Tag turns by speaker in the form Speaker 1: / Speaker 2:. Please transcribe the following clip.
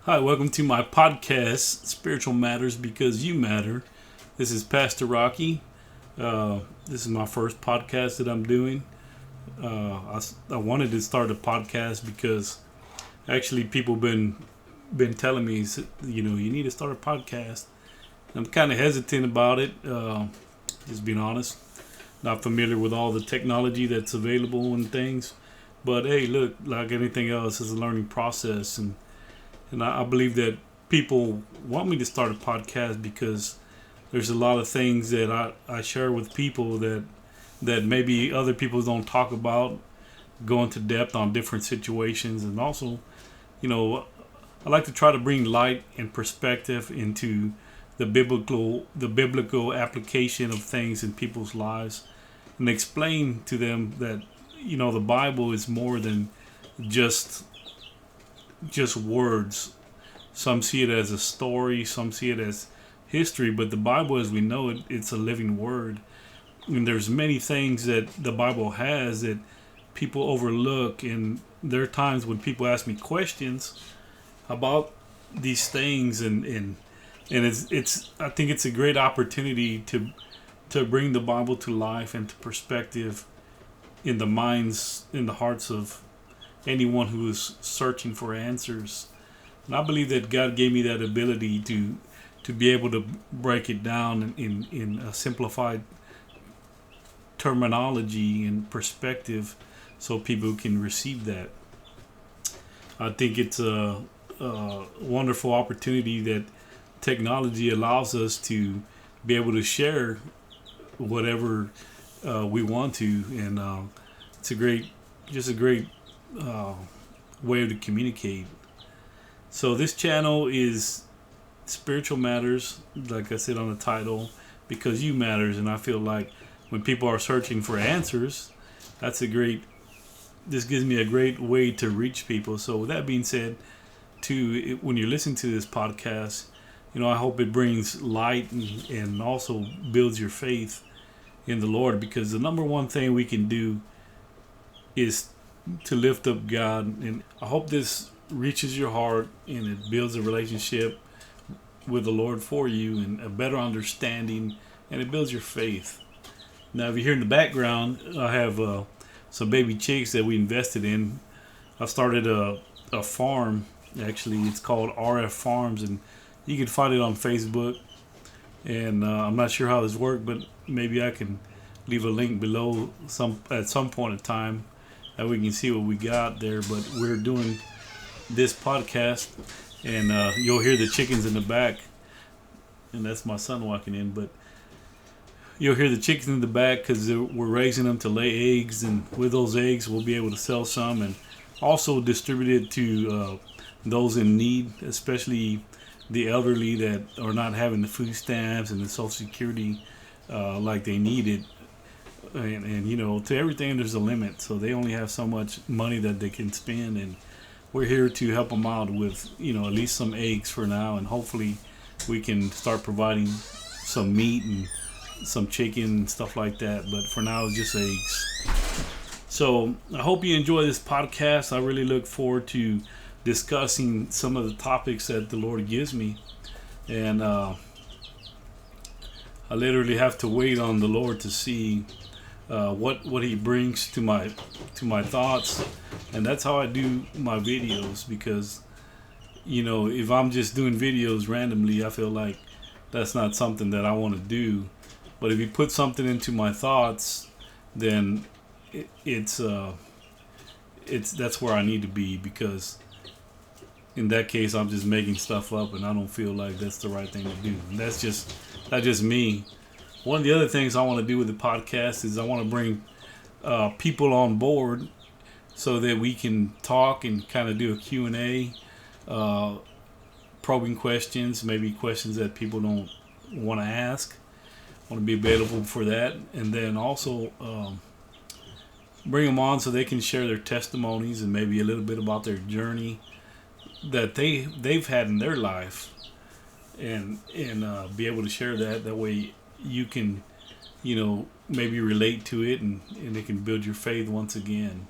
Speaker 1: Hi, welcome to my podcast, Spiritual Matters Because You Matter. This is Pastor Rocky. This is my first podcast that I'm doing. I wanted to start a podcast because actually people been telling me, you need to start a podcast. I'm kind of hesitant about it, just being honest. Not familiar with all the technology that's available and things. But hey, look, like anything else, it's a learning process, and I believe that people want me to start a podcast because there's a lot of things that I share with people that maybe other people don't talk about, go into depth on different situations, and also, you know, I like to try to bring light and perspective into the biblical application of things in people's lives, and explain to them that the Bible is more than just just words. Some see it as a story, some see it as history, but the Bible as we know it, it's a living word. And there's many things that the Bible has that people overlook, and there are times when people ask me questions about these things, and it's I think it's a great opportunity to bring the Bible to life and to perspective in the minds, in the hearts of anyone who is searching for answers. And I believe that God gave me that ability to be able to break it down in a simplified terminology and perspective so people can receive that. I think it's a wonderful opportunity that technology allows us to be able to share whatever we want to, and it's a great uh, way to communicate. So this channel is Spiritual Matters, like I said on the title, because you matters, and I feel like when people are searching for answers, that's a great. This gives me a great way to reach people. So with that being said, when you're listening to this podcast, I hope it brings light and also builds your faith in the Lord, because the number one thing we can do is to lift up God. And I hope this reaches your heart and it builds a relationship with the Lord for you and a better understanding, and it builds your faith. Now, if you hear in the background, I have some baby chicks that we invested in. I started a farm. Actually, it's called RF Farms, and you can find it on Facebook. And I'm not sure how this works, but maybe I can leave a link below at some point in time that we can see what we got there. But we're doing this podcast, and you'll hear the chickens in the back, and that's my son walking in. But you'll hear the chickens in the back because we're raising them to lay eggs, and with those eggs, we'll be able to sell some and also distribute it to those in need, especially the elderly that are not having the food stamps and the Social Security like they need it. And to everything there's a limit, so they only have so much money that they can spend, and we're here to help them out with at least some eggs for now, and hopefully we can start providing some meat and some chicken and stuff like that. But for now, it's just eggs. So I hope you enjoy this podcast. I really look forward to discussing some of the topics that the Lord gives me, and I literally have to wait on the Lord to see what He brings to my thoughts, and that's how I do my videos. Because if I'm just doing videos randomly, I feel like that's not something that I want to do. But if you put something into my thoughts, then it's that's where I need to be, because in that case I'm just making stuff up, and I don't feel like that's the right thing to do. And that's just me. One of the other things I want to do with the podcast is I want to bring people on board so that we can talk and kind of do a Q&A, probing questions, maybe questions that people don't want to ask. I want to be available for that, and then also bring them on so they can share their testimonies and maybe a little bit about their journey that they've had in their life, and be able to share that. That way you can maybe relate to it, and it can build your faith once again.